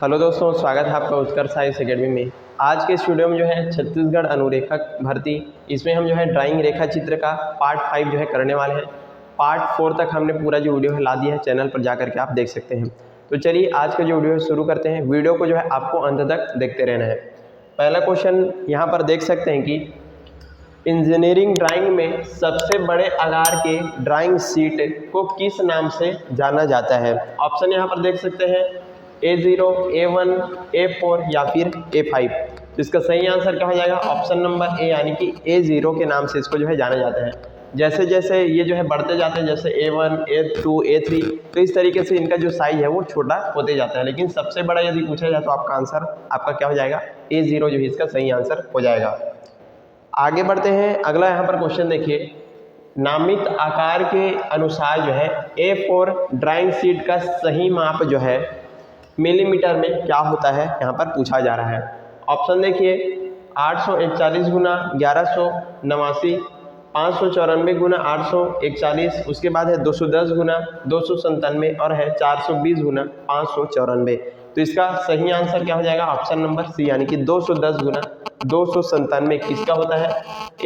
Hello दोस्तों, स्वागत है आपका उत्कर्ष साइंस एकेडमी में। आज के इस वीडियो में जो है छत्तीसगढ़ अनुरेखक भर्ती, इसमें हम जो है ड्राइंग रेखा चित्र का पार्ट 5 जो है करने वाले हैं। पार्ट 4 तक हमने पूरा जो वीडियो है ला दिया है, चैनल पर जा करके आप देख सकते हैं। तो चलिए आज का जो वीडियो है शुरू करते हैं। वीडियो को जो है आपको अंत तक देखते रहना है। पहला क्वेश्चन यहाँ पर देख सकते हैं कि इंजीनियरिंग ड्राइंग में सबसे बड़े आकार के ड्राइंग शीट को किस नाम से जाना जाता है। ऑप्शन यहाँ पर देख सकते हैं A0, A1, A4 या फिर A5। तो इसका सही आंसर क्या हो जाएगा? ऑप्शन नंबर ए यानी कि A0 के नाम से इसको जो है जाना जाता है। जैसे जैसे ये जो है बढ़ते जाते हैं, जैसे A1, A2, A3, तो इस तरीके से इनका जो साइज है वो छोटा होते जाता है। लेकिन सबसे बड़ा यदि पूछा जाए तो आपका आंसर आपका क्या हो जाएगा? A0 जो है इसका सही आंसर हो जाएगा। आगे बढ़ते हैं। अगला यहाँ पर क्वेश्चन देखिए, नामित आकार के अनुसार जो है A4 ड्राइंग शीट का सही माप जो है मिलीमीटर में क्या होता है, यहाँ पर पूछा जा रहा है। ऑप्शन देखिए 841 गुना 1189, 594 गुना 841, उसके बाद है 210 गुना 297 और है 420 गुना 594। तो इसका सही आंसर क्या हो जाएगा? ऑप्शन नंबर सी यानी कि 210 गुना 297 किसका होता है?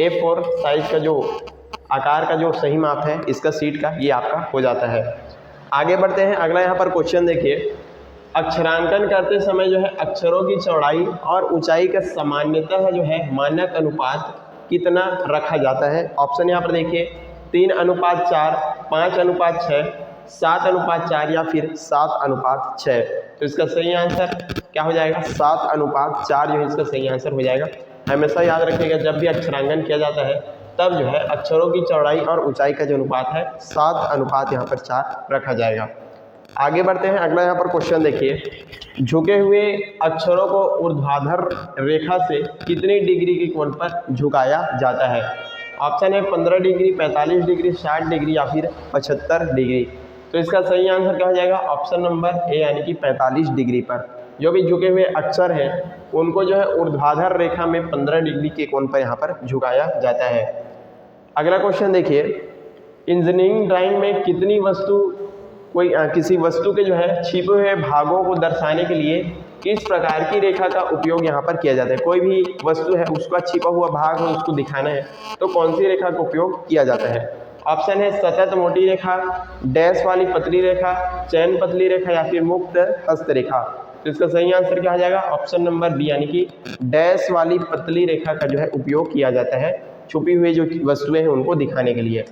A4 साइज का जो आकार का जो सही माप है इसका सीट का, ये आपका हो जाता है। आगे बढ़ते हैं। अगला यहाँ पर क्वेश्चन देखिए, अक्षरांकन करते समय जो है अक्षरों की चौड़ाई और ऊंचाई का सामान्यतः जो है मानक अनुपात कितना रखा जाता है। ऑप्शन यहाँ पर देखिए 3:4, 5:6, 7:4 या फिर 7:6। तो इसका सही आंसर क्या हो जाएगा? 7:4 जो है इसका सही आंसर हो जाएगा। हमेशा याद रखिएगा जब भी अक्षरांकन किया जाता है तब जो है अक्षरों की चौड़ाई और ऊंचाई का जो अनुपात है 7:4 यहाँ पर 4 रखा जाएगा। आगे बढ़ते हैं। अगला यहाँ पर क्वेश्चन देखिए, झुके हुए अक्षरों को ऊर्ध्वाधर रेखा से कितनी डिग्री के कोण पर झुकाया जाता है। ऑप्शन है 15 डिग्री, 45 डिग्री, 60 डिग्री या फिर 75 डिग्री। तो इसका सही आंसर क्या हो जाएगा? ऑप्शन नंबर ए यानी कि 45 डिग्री पर जो भी झुके हुए अक्षर हैं उनको जो है ऊर्ध्वाधर रेखा में 15 डिग्री के कोण पर यहाँ पर झुकाया जाता है। अगला क्वेश्चन देखिए, इंजीनियरिंग ड्राइंग में कितनी वस्तु किसी वस्तु के जो है छिपे हुए भागों को दर्शाने के लिए किस प्रकार की रेखा का उपयोग यहाँ पर किया जाता है। कोई भी वस्तु है उसका छिपा हुआ भाग है, उसको दिखाना है तो कौन सी रेखा का उपयोग किया जाता है। ऑप्शन है सतत मोटी रेखा, डैश वाली पतली रेखा, चैन पतली रेखा या फिर मुक्त हस्त रेखा। तो इसका सही आंसर क्या हो जाएगा? ऑप्शन नंबर बी यानी कि डैश वाली पतली रेखा का जो है उपयोग किया जाता है छुपी हुई जो वस्तुएं हैं उनको दिखाने के लिए।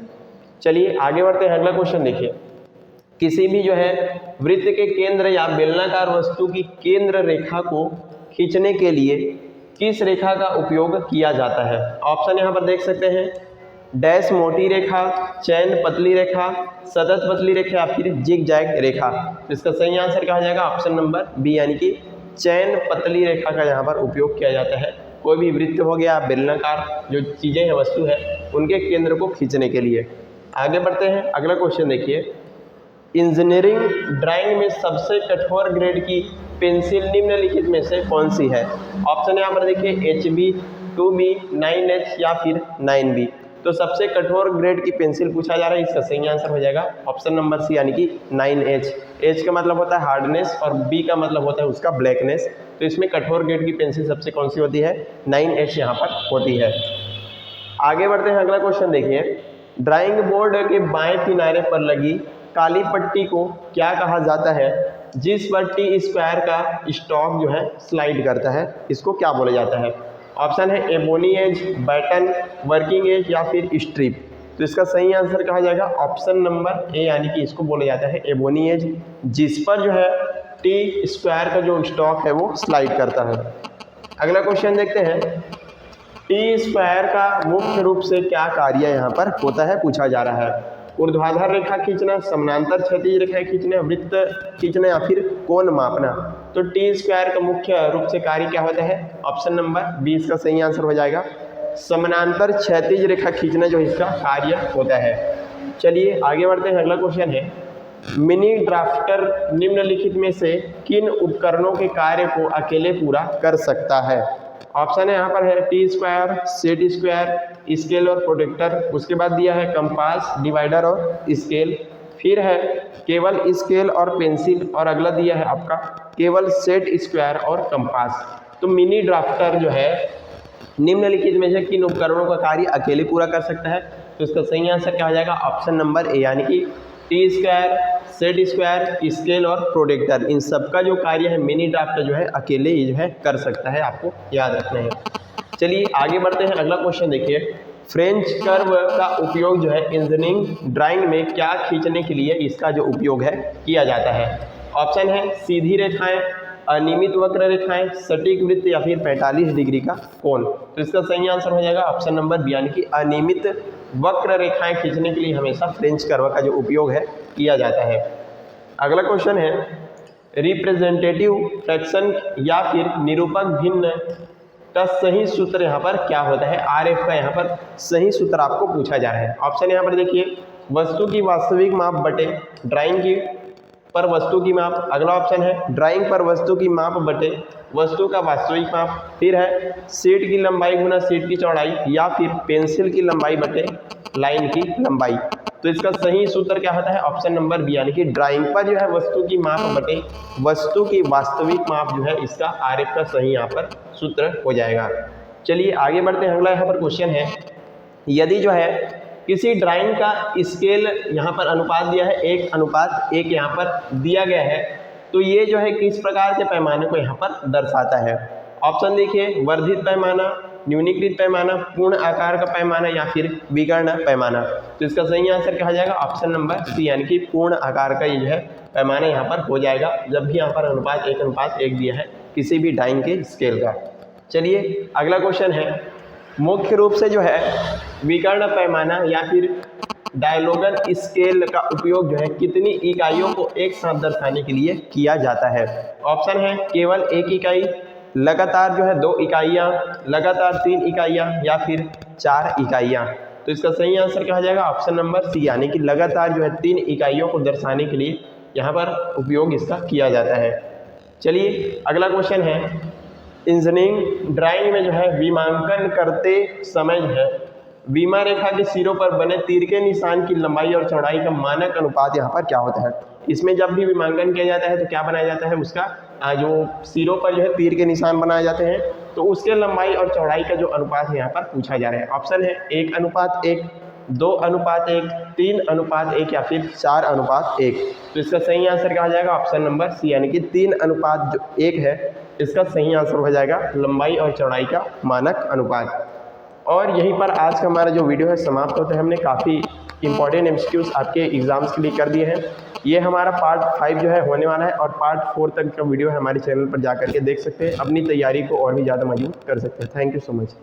चलिए आगे बढ़ते हैं। अगला क्वेश्चन देखिए, किसी भी जो है वृत्त के केंद्र या बेलनाकार वस्तु की केंद्र रेखा को खींचने के लिए किस रेखा का उपयोग किया जाता है। ऑप्शन यहाँ पर देख सकते हैं डैश मोटी रेखा, चैन पतली रेखा, सतत पतली रेखा या फिर जिग जैग रेखा। तो इसका सही आंसर क्या हो जाएगा? ऑप्शन नंबर बी यानी कि चैन पतली रेखा का यहाँ पर उपयोग किया जाता है कोई भी वृत्त हो गया, बेलनाकार जो चीज़ें हैं वस्तु है उनके केंद्र को खींचने के लिए। आगे बढ़ते हैं। अगला क्वेश्चन देखिए, इंजीनियरिंग ड्राइंग में सबसे कठोर ग्रेड की पेंसिल निम्नलिखित में से कौन सी है। ऑप्शन यहाँ पर देखिए HB, 2B, 9H या फिर 9B। तो सबसे कठोर ग्रेड की पेंसिल पूछा जा रहा है, इसका सही आंसर हो जाएगा ऑप्शन नंबर सी यानी कि 9H। H का मतलब होता है हार्डनेस और B का मतलब होता है उसका ब्लैकनेस। तो इसमें कठोर ग्रेड की पेंसिल सबसे कौन सी होती है? 9H यहाँ पर होती है। आगे बढ़ते हैं। अगला क्वेश्चन देखिए, ड्राइंग बोर्ड के बाएं किनारे पर लगी काली पट्टी को क्या कहा जाता है जिस पट्टी स्क्वायर का स्टॉक जो है स्लाइड करता है, इसको क्या बोला जाता है। ऑप्शन है ebony edge, baton, working edge या फिर स्ट्रिप। तो इसका सही आंसर कहा जाएगा ऑप्शन नंबर ए यानी कि इसको बोला जाता है एबोनी एज, जिस पर जो है टी स्क्वायर का जो स्टॉक है वो स्लाइड करता है। अगला क्वेश्चन देखते हैं, टी स्क्वायर का मुख्य रूप से क्या कार्य यहाँ पर होता है पूछा जा रहा है। ऊर्ध्वाधर रेखा खींचना, समानांतर क्षैतिज रेखा खींचना, वृत्त खींचना या फिर कोण मापना। तो टी स्क्वायर का मुख्य रूप से कार्य क्या होता है? ऑप्शन नंबर बी इसका सही आंसर हो जाएगा, समानांतर क्षैतिज रेखा खींचना जो इसका कार्य होता है। चलिए आगे बढ़ते हैं। अगला क्वेश्चन है, मिनी ड्राफ्टर निम्नलिखित में से किन उपकरणों के कार्य को अकेले पूरा कर सकता है। ऑप्शन है यहाँ पर है T square, set square, scale और प्रोटेक्टर। उसके बाद दिया है कंपास, डिवाइडर और स्केल, फिर है केवल स्केल और पेंसिल, और अगला दिया है आपका केवल सेट स्क्वायर और कंपास। तो मिनी ड्राफ्टर जो है निम्नलिखित में से किन उपकरणों का कार्य अकेले पूरा कर सकता है? तो इसका सही आंसर क्या हो जाएगा? ऑप्शन नंबर ए, यानी कि T square, set square, scale और प्रोटेक्टर, इन सब का जो कार्य है मिनी ड्राफ्टर जो है अकेले ही जो है कर सकता है, आपको याद रखना है। चलिए आगे बढ़ते हैं। अगला क्वेश्चन देखिए, फ्रेंच कर्व का उपयोग जो है इंजीनियरिंग ड्राइंग में क्या खींचने के लिए इसका जो उपयोग है किया जाता है? ऑप्शन है सीधी रेखाएं, अनियमित वक्र रेखाएं, सटीक वृत्त या फिर 45 डिग्री का कोण। तो इसका सही आंसर हो जाएगा ऑप्शन नंबर बी, यानी कि अनियमित वक्र रेखाएं खींचने के लिए हमेशा फ्रेंच कर्व का जो उपयोग है किया जाता है। अगला क्वेश्चन है, रिप्रेजेंटेटिव फ्रैक्शन या फिर निरूपक भिन्न का सही सूत्र यहाँ पर क्या होता है? आरएफ का यहाँ पर सही सूत्र आपको पूछा जा रहा है। ऑप्शन यहाँ पर देखिए, वस्तु की वास्तविक माप बटे ड्राइंग की पर वस्तु की माप। अगला ऑप्शन है ड्राइंग पर वस्तु की माप बटे वस्तु का वास्तविक माप। फिर है शीट की लंबाई गुना शीट की चौड़ाई, या फिर पेंसिल की लंबाई बटे लाइन की लंबाई। तो इसका सही सूत्र क्या होता है? ऑप्शन नंबर बी, यानी कि ड्राइंग पर जो है वस्तु की माप बटे वस्तु की वास्तविक माप जो है इसका आरएफ का सही यहाँ पर सूत्र हो जाएगा। चलिए आगे बढ़ते हैं। अगला यहाँ पर क्वेश्चन है, यदि जो है किसी ड्राइंग का स्केल यहाँ पर अनुपात दिया है 1:1 यहाँ पर दिया गया है, तो ये जो है किस प्रकार के पैमाने को यहाँ पर दर्शाता है? ऑप्शन देखिए, वर्धित पैमाना, न्यूनीकृत पैमाना, पूर्ण आकार का पैमाना या फिर विकर्ण पैमाना। तो इसका सही आंसर क्या हो जाएगा? ऑप्शन नंबर सी, यानी कि पूर्ण आकार का ये जो है पैमाना यहाँ पर हो जाएगा, जब भी यहाँ पर अनुपात 1:1 दिया है किसी भी ड्राइंग के स्केल का। चलिए अगला क्वेश्चन है, मुख्य रूप से जो है विकर्ण पैमाना या फिर डायलोगन स्केल का उपयोग जो है कितनी इकाइयों को एक साथ दर्शाने के लिए किया जाता है? ऑप्शन है केवल 1 इकाई, लगातार जो है 2 इकाइयाँ, लगातार 3 इकाइयाँ या फिर 4 इकाइयाँ। तो इसका सही आंसर क्या हो जाएगा? ऑप्शन नंबर सी, यानी कि लगातार जो है 3 इकाइयों को दर्शाने के लिए यहाँ पर उपयोग इसका किया जाता है। चलिए अगला क्वेश्चन है, इंजीनियरिंग ड्राइंग में जो है विमांकन करते समय जो है विमा रेखा के सिरों पर बने तीर के निशान की लंबाई और चौड़ाई का मानक अनुपात यहाँ पर क्या होता है? इसमें जब भी विमांकन किया जाता है तो क्या बनाया जाता है? उसका जो सिरों पर जो है तीर के निशान बनाए जाते हैं, तो उसके लंबाई और चौड़ाई का जो अनुपात है यहाँ पर पूछा जा रहा है। ऑप्शन है 1:1, 2:1, 3:1 या फिर 4:1। तो इसका सही आंसर क्या हो जाएगा? ऑप्शन नंबर सी, यानी कि 3:1 है इसका सही आंसर हो जाएगा, लंबाई और चौड़ाई का मानक अनुपात। और यहीं पर आज का हमारा जो वीडियो है समाप्त होता है। हमने काफ़ी इंपॉर्टेंट एमसीक्यूज आपके एग्जाम्स के लिए कर दिए हैं। ये हमारा पार्ट 5 जो है होने वाला है, और पार्ट 4 तक का वीडियो है हमारे चैनल पर जा करके देख सकते हैं, अपनी तैयारी को और भी ज़्यादा मजबूत कर सकते हैं। Thank you so much.